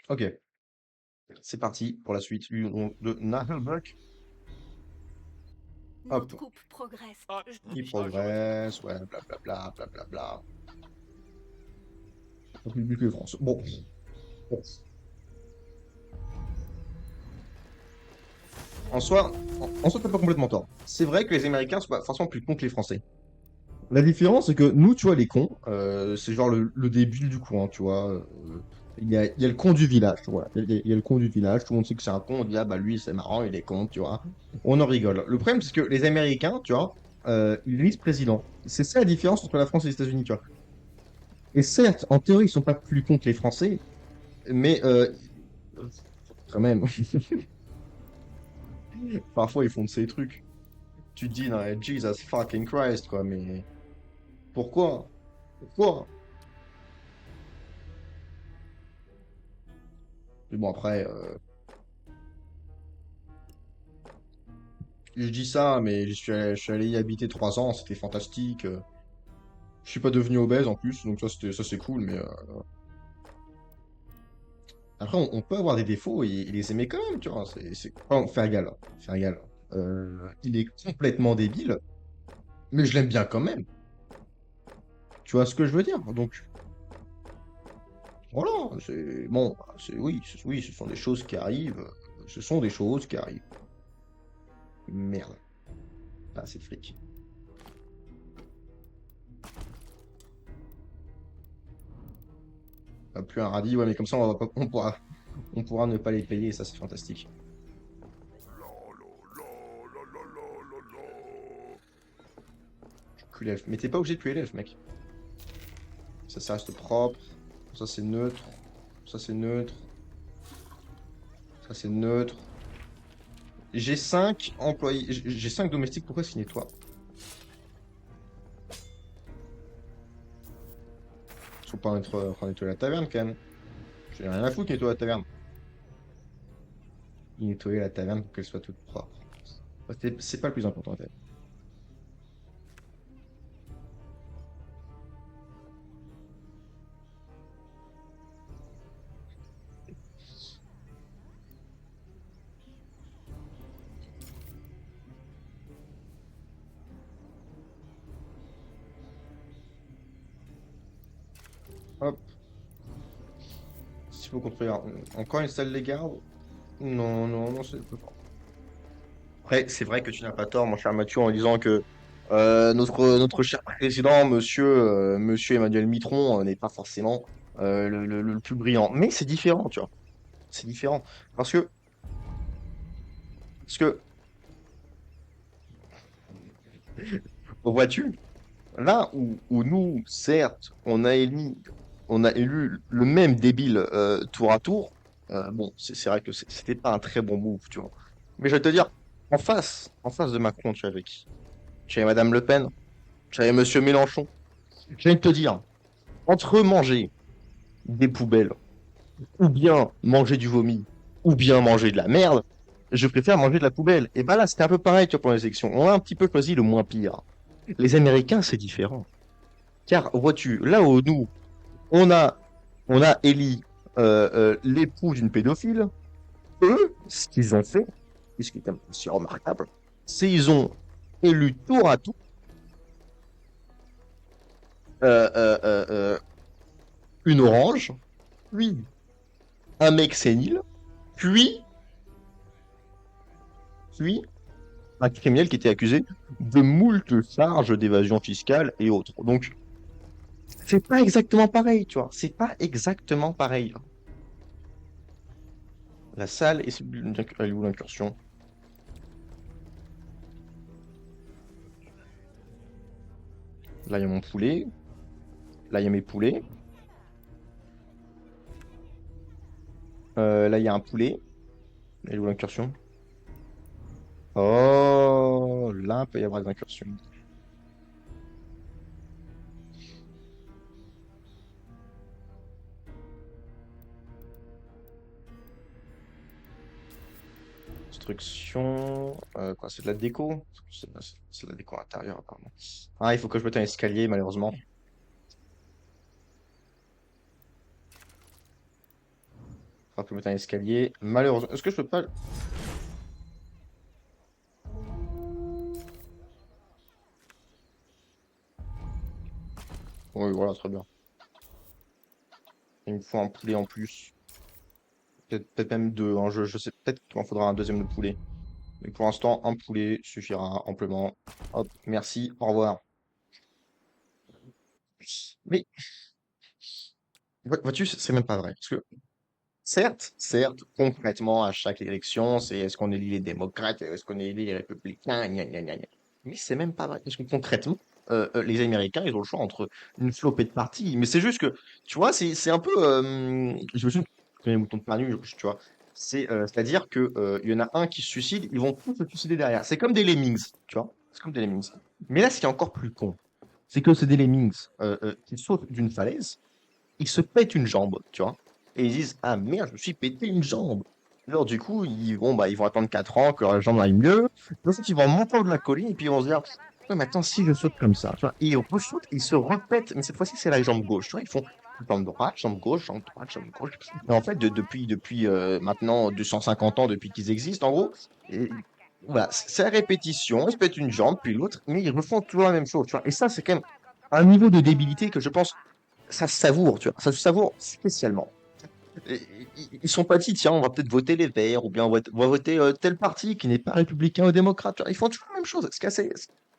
Ok, c'est parti pour la suite du round de Naheulbeuk. Nos Hop, troupes progressent. il progresse, ouais, blablabla, blablabla. République de France. Bon, bon. En soi, t'as pas complètement tort. C'est vrai que les Américains sont pas forcément plus cons que les Français. La différence, c'est que nous, tu vois, les cons, c'est genre le débile du coin, tu vois. Il y a le con du village, tu vois. Il y a le con du village, tout le monde sait que c'est un con, on dit, ah bah lui, c'est marrant, il est con, tu vois. On en rigole. Le problème, c'est que les Américains, tu vois, ils élisent président. C'est ça la différence entre la France et les États-Unis, tu vois. Et certes, en théorie, ils sont pas plus cons que les Français, mais quand même, parfois, ils font de ces trucs. Tu te dis, non, Jesus fucking Christ, quoi, mais pourquoi? Pourquoi? Mais bon, après, je dis ça, mais je suis allé y habiter 3 ans, c'était fantastique. Je suis pas devenu obèse en plus, donc ça c'est cool, mais après, on peut avoir des défauts et les aimer quand même, tu vois. Pardon, Fergal, hein, Fergal. Il est complètement débile, mais je l'aime bien quand même. Tu vois ce que je veux dire? Donc, voilà, c'est bon, oui, ce sont des choses qui arrivent. Ce sont des choses qui arrivent. Merde, pas assez de fric. Plus un radis, ouais, mais comme ça, on pourra ne pas les payer, et ça c'est fantastique. QLF. Mais t'es pas obligé de QLF, mec. Ça reste propre. Ça, c'est neutre. Ça, c'est neutre. Ça, c'est neutre. J'ai 5 employés. J'ai 5 domestiques. Pourquoi est-ce qu'ils nettoient? Faut pas nettoyer la taverne, quand même. J'ai rien à foutre, nettoyer la taverne. Nettoyer la taverne pour qu'elle soit toute propre. C'est pas le plus important, en fait. Hop. S'il faut construire encore une salle des gardes. Non, non, non, c'est pas fort. Après, c'est vrai que tu n'as pas tort, mon cher Mathieu, en disant que notre cher président, monsieur Emmanuel Mitron, n'est pas forcément le plus brillant. Mais c'est différent, tu vois. C'est différent. Parce que, vois-tu, là où nous, certes, on a élu le même débile tour à tour, bon, c'est vrai que c'était pas un très bon move, tu vois. Mais je vais te dire, en face de Macron, tu avais qui? Tu avais Madame Le Pen, tu avais Monsieur Mélenchon. Je viens de te dire, entre manger des poubelles, ou bien manger du vomi, ou bien manger de la merde, je préfère manger de la poubelle. Et bah là, c'était un peu pareil, tu vois, pour les élections. On a un petit peu choisi le moins pire. Les Américains, c'est différent. Car, vois-tu, là où nous, on a, on a éli l'époux d'une pédophile, eux, ce qu'ils ont fait, et ce qui est aussi remarquable, c'est qu'ils ont élu tour à tour euh, euh, euh, euh, une orange, puis un mec sénile, puis, puis un criminel qui était accusé de moult charges d'évasion fiscale et autres. Donc, c'est pas exactement pareil, tu vois. C'est pas exactement pareil. La salle et elle est où l'incursion? Là, il y a mon poulet. Là, il y a mes poulets. Là, il y a un poulet. Elle est où l'incursion? Oh, là, il peut y avoir des incursions. Construction. Quoi, c'est de la déco? C'est de la déco intérieure, apparemment. Ah, il faut que je mette un escalier, malheureusement. On peut mettre un escalier. Malheureusement, est-ce que je peux pas... Oui, voilà, très bien. Il me faut un poulet en plus. Peut-être même deux, hein. Je sais peut-être qu'il m'en faudra un deuxième de poulet. Mais pour l'instant, un poulet suffira amplement. Hop, merci, au revoir. Mais vois-tu, c'est même pas vrai. Parce que certes, concrètement, à chaque élection, c'est est-ce qu'on élit les démocrates, est-ce qu'on élit les républicains, gna gna gna gna. Mais c'est même pas vrai. Parce que concrètement, les Américains, ils ont le choix entre une flopée de partis. Mais c'est juste que, tu vois, c'est un peu. Je me suis les moutons de pain tu vois. C'est-à-dire que il y en a un qui se suicide, ils vont tous se suicider derrière. C'est comme des lemmings, tu vois. C'est comme des lemmings. Mais là, ce qui est encore plus con, c'est que c'est des lemmings qui sautent d'une falaise, ils se pètent une jambe, tu vois. Et ils disent, ah merde, je me suis pété une jambe. Alors du coup, ils vont attendre 4 ans que leur jambe aille mieux. Ensuite, ils vont monter de la colline et puis ils vont se dire, ouais, mais attends, si je saute comme ça, tu vois. Et ils ressautent, ils se repètent, mais cette fois-ci, c'est la jambe gauche, tu vois. Ils font jambe droite, jambe gauche, jambe droite, jambe gauche. Et en fait, depuis maintenant 250 ans, depuis qu'ils existent, en gros, et, voilà, c'est la répétition. Ils se pètent une jambe, puis l'autre, mais ils refont toujours la même chose, tu vois. Et ça, c'est quand même un niveau de débilité que je pense ça se savoure, tu vois, ça se savoure spécialement. Et- ils sont pas dit, tiens, on va peut-être voter les Verts, ou bien on va voter tel parti qui n'est pas républicain ou démocrate. Tu vois. Ils font toujours la même chose.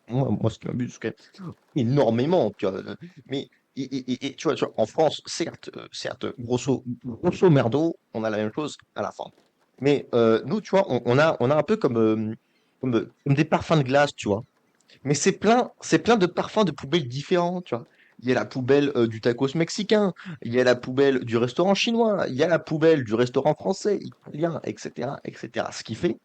Moi, ce qui m'abuse, quand même, énormément, tu vois. Mais, tu vois, en France, certes, grosso merdo, on a la même chose à la fin. Mais nous, tu vois, on a un peu comme des parfums de glace, tu vois. Mais c'est plein de parfums de poubelles différents, tu vois. Il y a la poubelle du tacos mexicain, il y a la poubelle du restaurant chinois, il y a la poubelle du restaurant français, italien, etc., etc. Ce qui fait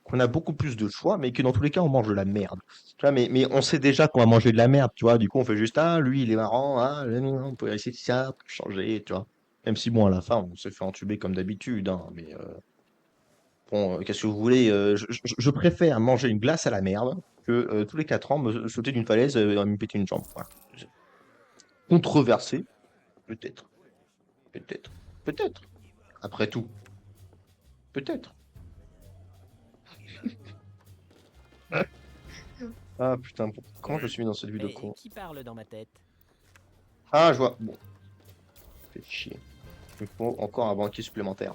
qu'on a beaucoup plus de choix, mais que dans tous les cas, on mange de la merde. Tu vois, mais on sait déjà qu'on va manger de la merde, tu vois. Du coup, on fait juste, ah, lui, il est marrant, ah, on peut essayer ça, on peut changer, tu vois. Même si, bon, à la fin, on se fait entuber comme d'habitude, hein, mais bon, qu'est-ce que vous voulez? Je préfère manger une glace à la merde que tous les 4 ans me sauter d'une falaise et me péter une jambe. Voilà. Controversé, peut-être, peut-être, peut-être. Après tout, peut-être. Ah putain, comment je Oui. suis mis dans cette vidéo Et con? qui parle dans ma tête? Ah, je vois. Bon, fait chier. Il me faut encore un banquier supplémentaire.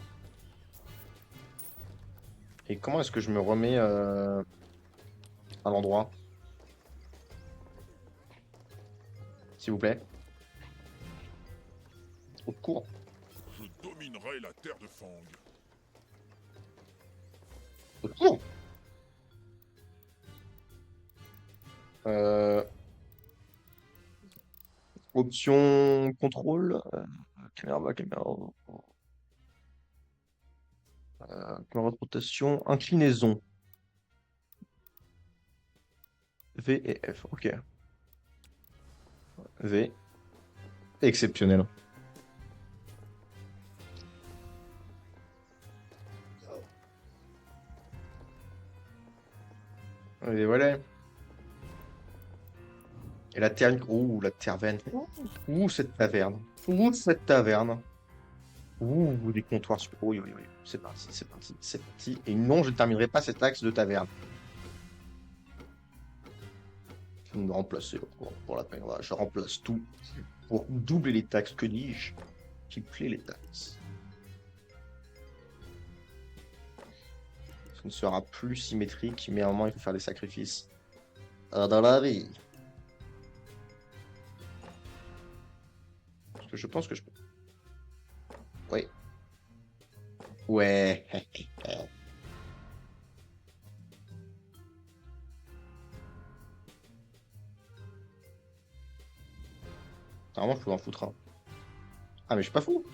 Et comment est-ce que je me remets à l'endroit, s'il vous plaît? Au cours. Je dominerai la terre de Fang. Au cours. Euh, option contrôle. Caméra de rotation. Inclinaison. V et F. Ok. V. Exceptionnel. Et voilà. Et la taverne. Ouh, la taverne. Ouh, cette taverne. Ouh, cette taverne. Ouh, des comptoirs super. Oui, oui, oui. C'est parti, c'est parti, c'est parti. Et non, je ne terminerai pas cet axe de taverne. Je vais me remplacer pour la peine. Voilà, je remplace tout pour doubler les taxes. Que dis-je? Tripler les taxes. Ce ne sera plus symétrique, mais à un moment, il faut faire des sacrifices. Dans la vie. Parce que je pense que je peux. Oui. Ouais. Normalement, je peux en foutre un. Ah, mais je suis pas fou.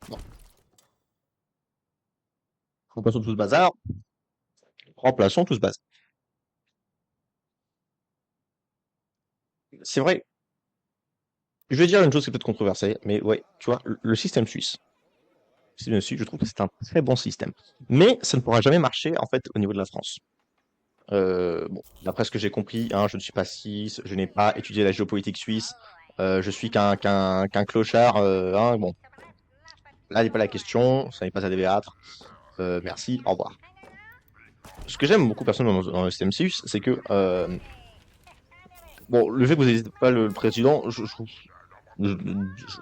Non. Remplaçons tout ce bazar. Remplaçons tout ce bazar. C'est vrai. Je vais dire une chose qui est peut-être controversée, mais ouais, tu vois, le système suisse. système suisse, je trouve que c'est un très bon système. Mais ça ne pourra jamais marcher en fait au niveau de la France. Bon, d'après ce que j'ai compris, hein, je ne suis pas suisse, je n'ai pas étudié la géopolitique suisse, je suis qu'un clochard. Hein, bon, là n'est pas la question, ça n'est pas à débattre. Merci, au revoir. Ce que j'aime beaucoup personnellement dans le système suisse, c'est que bon, le fait que vous n'hésitez pas le président, je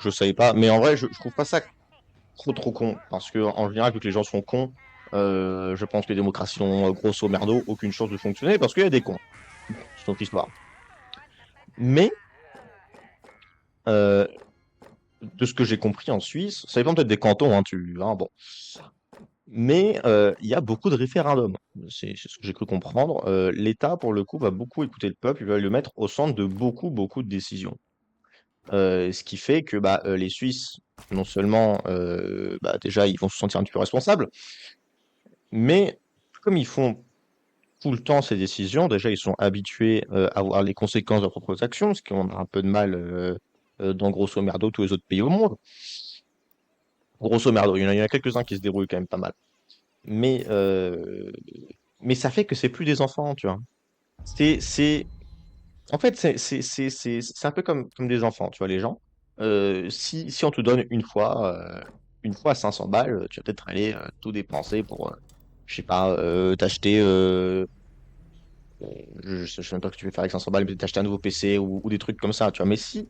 savais pas, mais en vrai, je trouve pas ça trop con, parce que en général, vu que les gens sont cons, je pense que les démocraties ont grosso merdo aucune chance de fonctionner parce qu'il y a des cons. C'est notre histoire. Mais euh, de ce que j'ai compris en Suisse, ça dépend peut-être des cantons, hein, bon. Mais il y a beaucoup de référendums. C'est ce que j'ai cru comprendre. L'État, pour le coup, va beaucoup écouter le peuple, il va le mettre au centre de beaucoup de décisions. Ce qui fait que bah, les Suisses, non seulement, bah, déjà, ils vont se sentir un petit peu responsables, mais comme ils font tout le temps ces décisions, déjà, ils sont habitués à voir les conséquences de leurs propres actions, ce qu'on a un peu de mal dans grosso merdo tous les autres pays au monde. Grosso merdo, il y en a quelques-uns qui se déroulent quand même pas mal. Mais, euh, mais ça fait que c'est plus des enfants, tu vois. C'est, En fait, c'est un peu comme des enfants, tu vois, les gens. Si on te donne une fois 500 balles, tu vas peut-être aller tout dépenser pour, je sais pas, t'acheter, je sais même pas ce que tu veux faire avec 500 balles, mais t'acheter un nouveau PC ou des trucs comme ça, tu vois. Mais si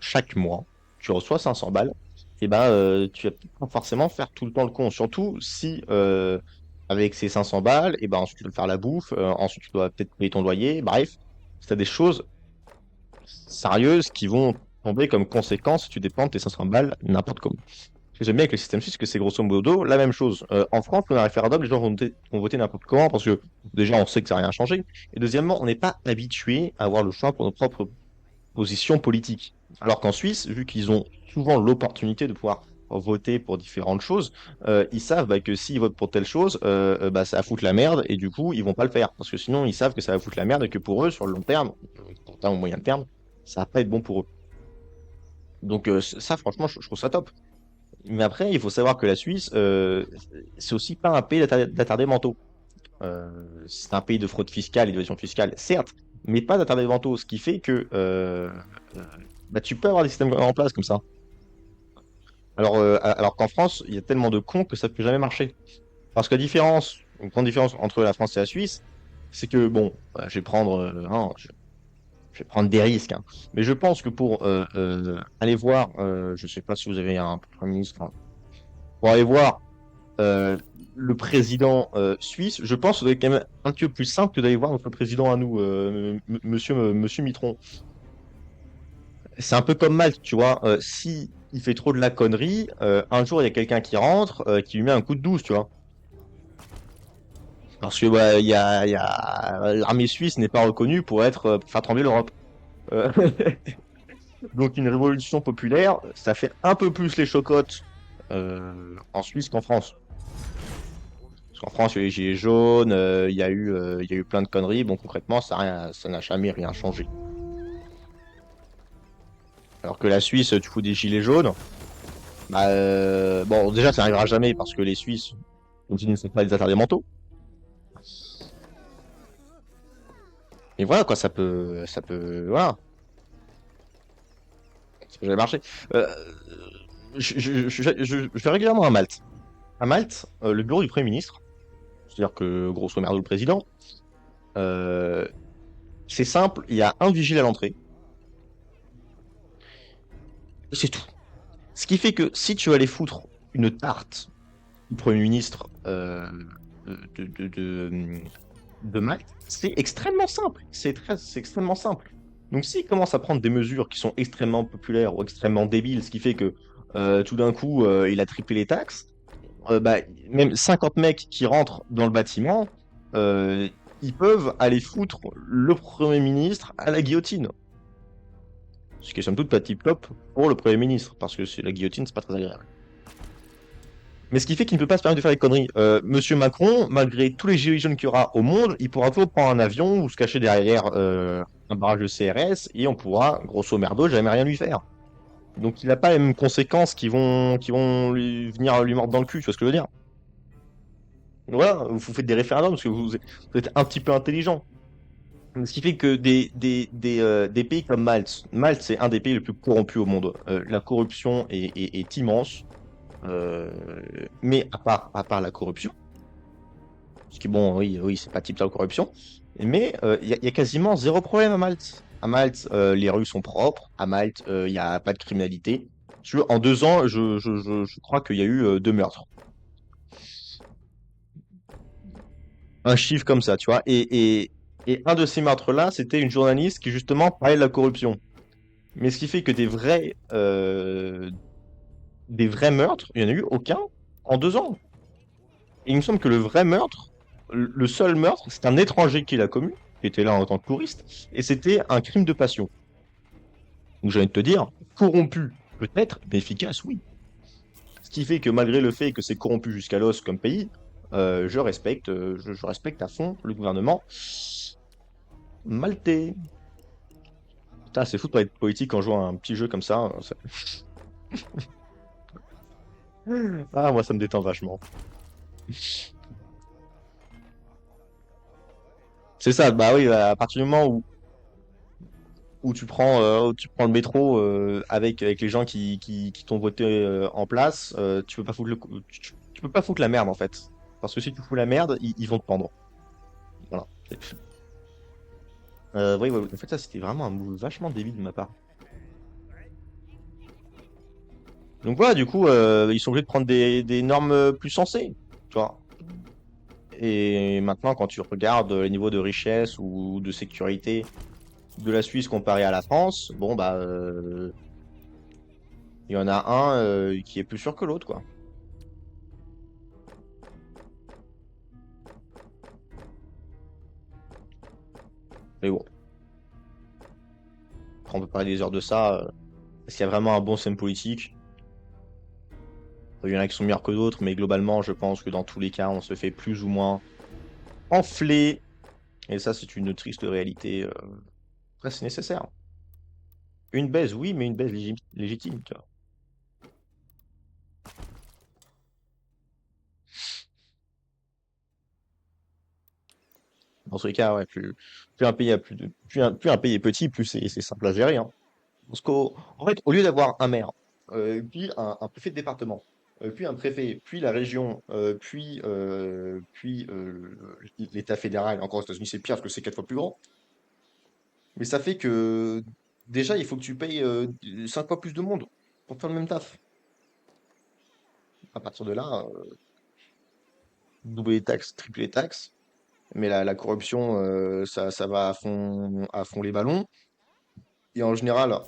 chaque mois, tu reçois 500 balles, et ben, tu vas pas forcément faire tout le temps le con. Surtout si, avec ces 500 balles, et ben, ensuite tu dois faire la bouffe, ensuite tu dois peut-être payer ton loyer, bref. Si t'as des choses sérieuses qui vont tomber comme conséquence si tu dépenses tes 500 balles n'importe comment. Ce que j'aime bien avec le système suisse, c'est que c'est grosso modo la même chose. En France, on a un référendum, les gens vont voter n'importe comment parce que déjà, on sait que ça n'a rien changé. Et deuxièmement, on n'est pas habitué à avoir le choix pour nos propres positions politiques. Alors qu'en Suisse, vu qu'ils ont souvent l'opportunité de pouvoir voter pour différentes choses, ils savent bah, que s'ils votent pour telle chose, bah, ça va foutre la merde et du coup, ils vont pas le faire. Parce que sinon, ils savent que ça va foutre la merde et que pour eux, sur le long terme, pourtant au moyen terme, ça va pas être bon pour eux. Donc ça, franchement, je trouve ça top. Mais après, il faut savoir que la Suisse, c'est aussi pas un pays d'attardés mentaux. C'est un pays de fraude fiscale et d'évasion fiscale, certes, mais pas d'attardés mentaux, ce qui fait que euh, bah, tu peux avoir des systèmes en place comme ça. Alors qu'en France, il y a tellement de cons que ça ne peut jamais marcher. Parce que une grande différence entre la France et la Suisse, c'est que, bon, je vais prendre, hein, je vais prendre des risques, hein. Mais je pense que pour aller voir, je sais pas si vous avez un Premier ministre, hein, pour aller voir euh, le président suisse, je pense que ça doit être quand même un petit peu plus simple que d'aller voir notre président à nous, monsieur Mitron. C'est un peu comme Malte, tu vois. Si il fait trop de la connerie, un jour il y a quelqu'un qui rentre, qui lui met un coup de douce, tu vois. Parce que bah, l'armée suisse n'est pas reconnue pour faire trembler l'Europe. Euh, donc une révolution populaire, ça fait un peu plus les chocottes en Suisse qu'en France. Parce qu'en France, il y a eu les gilets jaunes, il y a eu plein de conneries. Bon, concrètement, ça n'a jamais rien changé. Alors que la Suisse, tu fous des gilets jaunes, bah, bon, déjà, ça n'arrivera jamais parce que les Suisses, comme ils ne sont pas des attardés mentaux. Et voilà, quoi, voilà, ça peut jamais marcher. Euh, je vais régulièrement à Malte. À Malte, le bureau du Premier ministre, c'est-à-dire que, grosso merdo, le président, euh, c'est simple, il y a un vigile à l'entrée, et c'est tout. Ce qui fait que si tu vas aller foutre une tarte du Premier ministre de, de, de, de Malte, c'est extrêmement simple. C'est extrêmement simple. Donc s'il commence à prendre des mesures qui sont extrêmement populaires ou extrêmement débiles, ce qui fait que tout d'un coup il a triplé les taxes, bah, même 50 mecs qui rentrent dans le bâtiment, euh, ils peuvent aller foutre le Premier ministre à la guillotine. Ce qui est somme toute pas tip-top pour le Premier ministre, parce que la guillotine, c'est pas très agréable. Mais ce qui fait qu'il ne peut pas se permettre de faire des conneries. Monsieur Macron, malgré tous les gilets jaunes qu'il y aura au monde, il pourra toujours prendre un avion ou se cacher derrière un barrage de CRS et on pourra, grosso merdo, jamais rien lui faire. Donc il n'a pas les mêmes conséquences qui vont venir lui mordre dans le cul, tu vois ce que je veux dire? Voilà, vous faites des référendums parce que vous êtes un petit peu intelligent. Ce qui fait que des pays comme Malte, Malte c'est un des pays les plus corrompus au monde. La corruption est immense, euh, mais à part la corruption, ce qui bon, oui, oui, c'est pas type de la corruption, mais il y a quasiment zéro problème à Malte. À Malte, les rues sont propres. À Malte, il n'y a pas de criminalité. Tu vois, en 2 ans, je crois qu'il y a eu 2 meurtres. Un chiffre comme ça, tu vois. Et un de ces meurtres-là, c'était une journaliste qui justement parlait de la corruption. Mais ce qui fait que des vrais meurtres, il n'y en a eu aucun en 2 ans. Et il me semble que le vrai meurtre, le seul meurtre, c'est un étranger qui l'a commis, qui était là en tant que touriste, et c'était un crime de passion. Donc j'ai envie de te dire, corrompu, peut-être, mais efficace, oui. Ce qui fait que malgré le fait que c'est corrompu jusqu'à l'os comme pays, je respecte à fond le gouvernement maltais. Putain, c'est fou de pas être politique en jouant à un petit jeu comme ça. Ah, moi, ça me détend vachement. C'est ça, bah oui, à partir du moment où tu prends le métro avec les gens qui t'ont voté en place, tu peux pas foutre tu peux pas foutre la merde en fait. Parce que si tu fous la merde, ils vont te pendre. Voilà. Oui, ouais, en fait, ça c'était vraiment un move vachement débile de ma part. Donc voilà, du coup, ils sont obligés de prendre des normes plus sensées, tu vois. Et maintenant, quand tu regardes les niveaux de richesse ou de sécurité de la Suisse comparé à la France, bon bah, il y en a un qui est plus sûr que l'autre, quoi. Mais bon, après, on peut parler des heures de ça. Est-ce qu'il y a vraiment un bon système politique? Il y en a qui sont meilleurs que d'autres, mais globalement, je pense que dans tous les cas, on se fait plus ou moins enfler. Et ça, c'est une triste réalité. Après, c'est nécessaire. Une baisse, oui, mais une baisse légitime, tu vois. Dans tous les cas, ouais, plus un pays a plus un pays est petit, plus c'est simple à gérer, hein. Parce qu'en fait, au lieu d'avoir un maire, puis un préfet de département, puis un préfet, puis la région, puis l'État fédéral, encore aux États-Unis, c'est pire parce que c'est 4 fois plus grand. Mais ça fait que déjà, il faut que tu payes 5 fois plus de monde pour faire le même taf. À partir de là, doubler les taxes, tripler les taxes. Mais la corruption, ça va à fond les ballons. Et en général,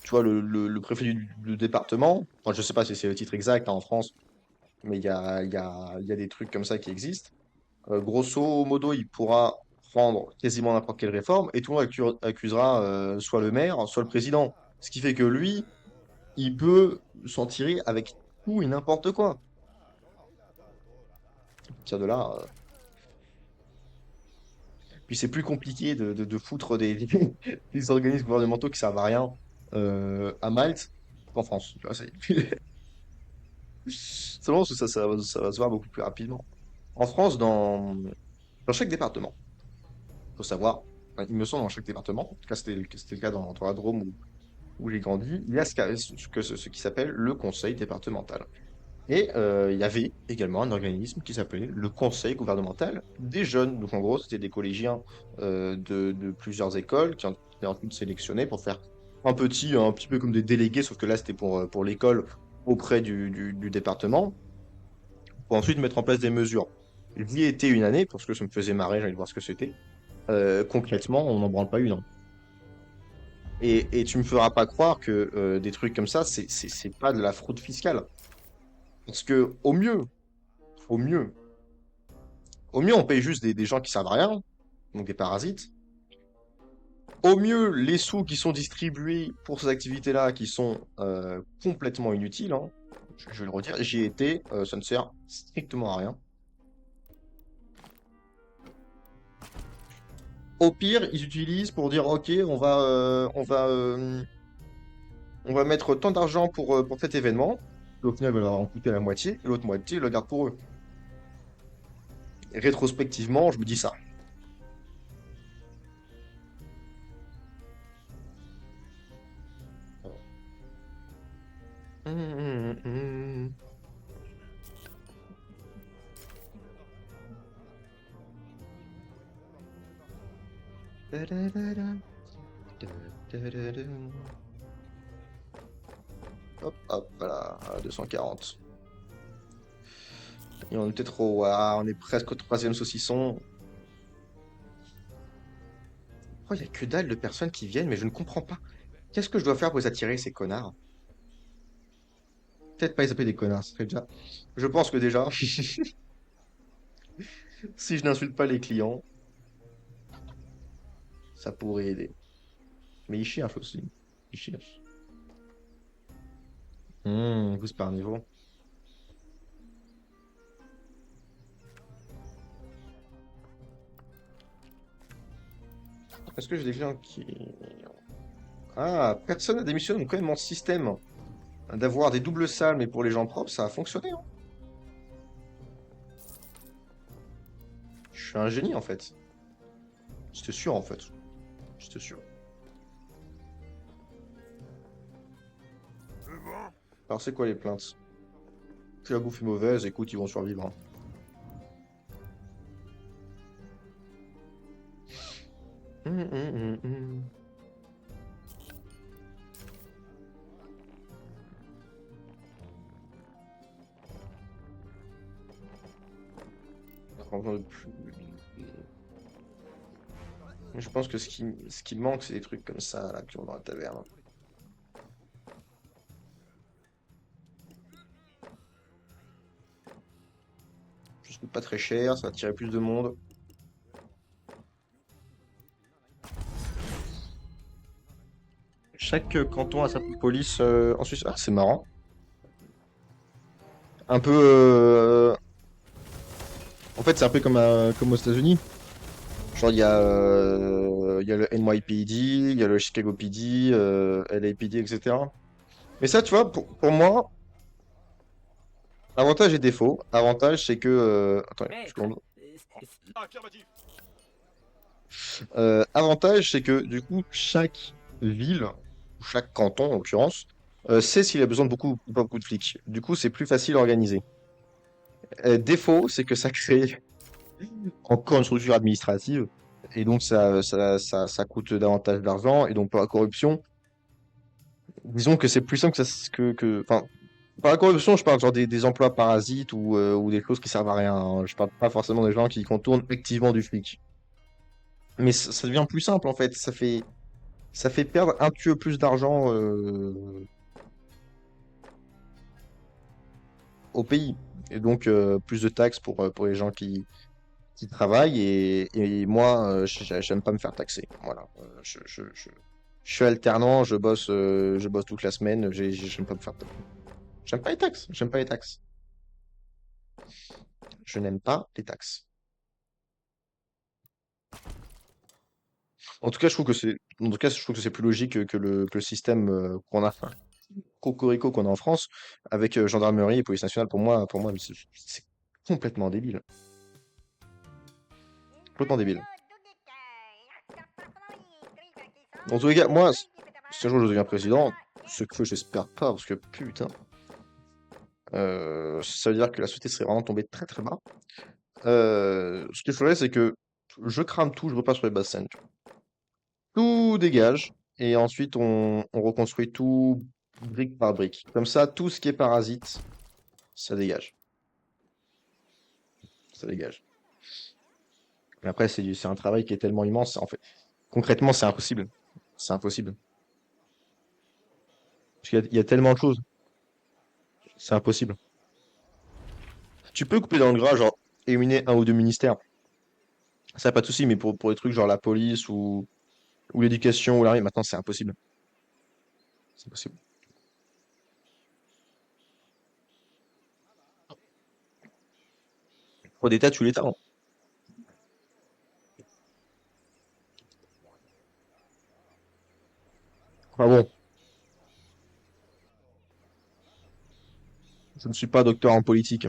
tu vois, le préfet du département, enfin, je sais pas si c'est le titre exact hein, en France, mais il y a des trucs comme ça qui existent. Grosso modo, il pourra prendre quasiment n'importe quelle réforme et tout le monde accusera soit le maire, soit le président. Ce qui fait que lui, il peut s'en tirer avec tout et n'importe quoi. À partir de là, puis c'est plus compliqué de foutre des organismes gouvernementaux qui servent à rien à Malte qu'en France. Tu vois, c'est vraiment que ça va se voir beaucoup plus rapidement. En France, dans chaque département, faut savoir, enfin, il me semble dans chaque département, en tout cas c'était le cas dans la Drôme où j'ai grandi, il y a ce qui s'appelle le conseil départemental. Et il y avait également un organisme qui s'appelait le conseil gouvernemental des jeunes. Donc en gros, c'était des collégiens de plusieurs écoles qui ont été ensuite sélectionnés pour faire un petit peu comme des délégués, sauf que là c'était pour l'école auprès du département, pour ensuite mettre en place des mesures. J'y ai été une année parce que ça me faisait marrer, j'ai envie de voir ce que c'était. Concrètement, on n'en branle pas une, hein. Et tu me feras pas croire que des trucs comme ça, c'est pas de la fraude fiscale. Parce que au mieux, au mieux, on paye juste des gens qui servent à rien, donc des parasites. Au mieux, les sous qui sont distribués pour ces activités-là, qui sont complètement inutiles, hein, je vais le redire, j'y ai été, ça ne sert strictement à rien. Au pire, ils utilisent pour dire, ok, on va mettre tant d'argent pour cet événement. Et au final, il va leur en coûter la moitié, et l'autre moitié, ils le gardent pour eux. Et rétrospectivement, je me dis ça. Hum, hum, hum. Tadadada, tadadada. Hop, hop, voilà, à 240. Et on est peut-être on est presque au troisième saucisson. Oh, il y a que dalle de personnes qui viennent, mais je ne comprends pas. Qu'est-ce que je dois faire pour les attirer, ces connards? Peut-être pas les appeler des connards, ce serait déjà. Je pense que déjà, si je n'insulte pas les clients, ça pourrait aider. Mais ils cherchent aussi. Ils cherchent. Vous, c'est par niveau. Est-ce que j'ai des clients qui... Ah, personne n'a démissionné, donc quand même mon système d'avoir des doubles salles, mais pour les gens propres, ça a fonctionné, hein. Je suis un génie, en fait. J'étais sûr, en fait. J'étais sûr. Le vent. Alors, c'est quoi les plaintes? Que la bouffe est mauvaise, écoute, ils vont survivre, hein. Hum, hum, hum, hum. Franchement, je pense que ce qui manque, c'est des trucs comme ça, là, qui ont dans la taverne. Juste pas très cher, ça va attirer plus de monde. Chaque canton a sa police en Suisse. Ah, c'est marrant. Un peu. En fait, c'est un peu comme aux États-Unis. Genre, il y a le NYPD, il y a le Chicago PD, LAPD, etc. Mais ça, tu vois, pour moi, avantage et défaut. Avantage, c'est que. Attends, une Maître, seconde. Affirmatif. Avantage, c'est que du coup, chaque ville, ou chaque canton en l'occurrence, sait s'il a besoin de beaucoup ou pas beaucoup de flics. Du coup, c'est plus facile à organiser. Défaut, c'est que ça crée encore une structure administrative, et donc ça coûte davantage d'argent, et donc pour la corruption, disons que c'est plus simple enfin, par la corruption, je parle genre des emplois parasites ou des choses qui servent à rien, hein. Je parle pas forcément des gens qui contournent activement du flic. Mais ça devient plus simple en fait, ça fait perdre un petit peu plus d'argent au pays, et donc plus de taxes pour les gens qui travaillent, et moi, j'aime pas me faire taxer. Voilà. Je suis alternant, je bosse toute la semaine, j'aime pas me faire taxer. J'aime pas les taxes, j'aime pas les taxes. Je n'aime pas les taxes. En tout cas, je trouve que c'est plus logique que le système qu'on a, enfin, cocorico qu'on a en France, avec gendarmerie et police nationale. Pour moi, c'est complètement débile. Complètement débile. Dans tous les cas, moi, si un jour je deviens président, ce que j'espère pas, parce que putain, ça veut dire que la société serait vraiment tombée très très bas. Ce que je ferais, c'est que je crame tout, je repasse sur les basses scènes. Tout dégage, et ensuite on reconstruit tout brique par brique. Comme ça, tout ce qui est parasite, ça dégage. Ça dégage. Mais après, c'est un travail qui est tellement immense, en fait. Concrètement, c'est impossible. C'est impossible. Parce qu'il y a tellement de choses. C'est impossible. Tu peux couper dans le gras, genre éliminer un ou deux ministères. Ça, pas de souci, mais pour les trucs genre la police ou l'éducation ou l'armée, maintenant, c'est impossible. C'est impossible. Pour d'État, tu l'État, hein. Enfin bon. Je ne suis pas docteur en politique.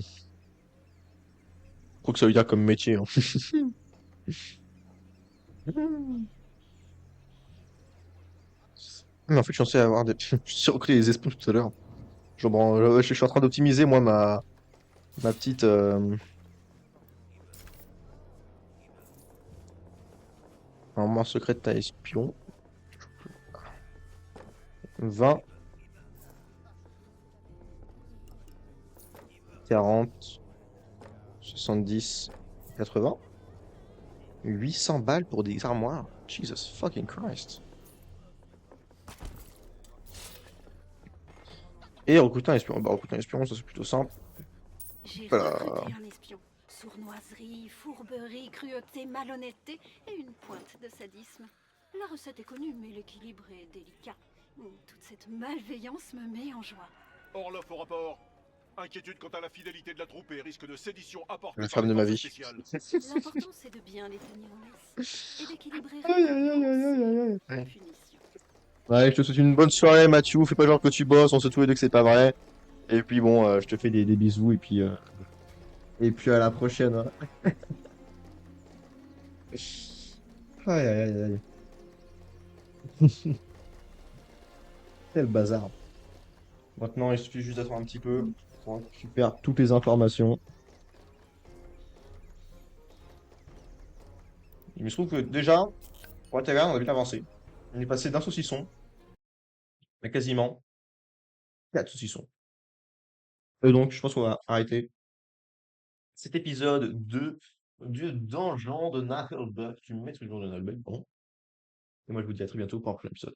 Quoi que ça veut dire comme métier, hein. Mais en fait, je suis censé avoir des... Je suis recréé les espions tout à l'heure. Genre, bon, je suis en train d'optimiser, moi, ma petite... armoire secrète à espion. 20, 40, 70, 80. 800 balles pour des armoires. Jesus fucking Christ. Et recruter un espion. Bah, recruter un espion, ça c'est plutôt simple. J'ai Voilà. recruté un espion. Sournoiserie, fourberie, cruauté, malhonnêteté et une pointe de sadisme. La recette est connue, mais l'équilibre est délicat. Toute cette malveillance me met en joie. Orloff au rapport. Inquiétude quant à la fidélité de la troupe et risque de sédition apporté La par femme les de ma forces vie. spéciales. L'important, c'est de bien les tenir en laisse et d'équilibrer Aïe, aïe, aïe, aïe, aïe, aïe, récompense aïe. et Ouais. punition. Ouais, je te souhaite une bonne soirée, Mathieu. Fais pas genre que tu bosses, on sait tous les deux que c'est pas vrai. Et puis bon, je te fais des bisous et puis à la prochaine, hein. Aïe, aïe, aïe, aïe. Quel bazar. Maintenant, il suffit juste d'attendre un petit peu pour récupérer toutes les informations. Il me trouve que déjà, pour la taverne, on a vite avancé. On est passé d'un saucisson à quasiment 4 saucissons. Et donc, je pense qu'on va arrêter cet épisode de Donjon de Nahelbeck. Tu me mets toujours de Nahelbeck, bon. Et moi, je vous dis à très bientôt pour un prochain épisode.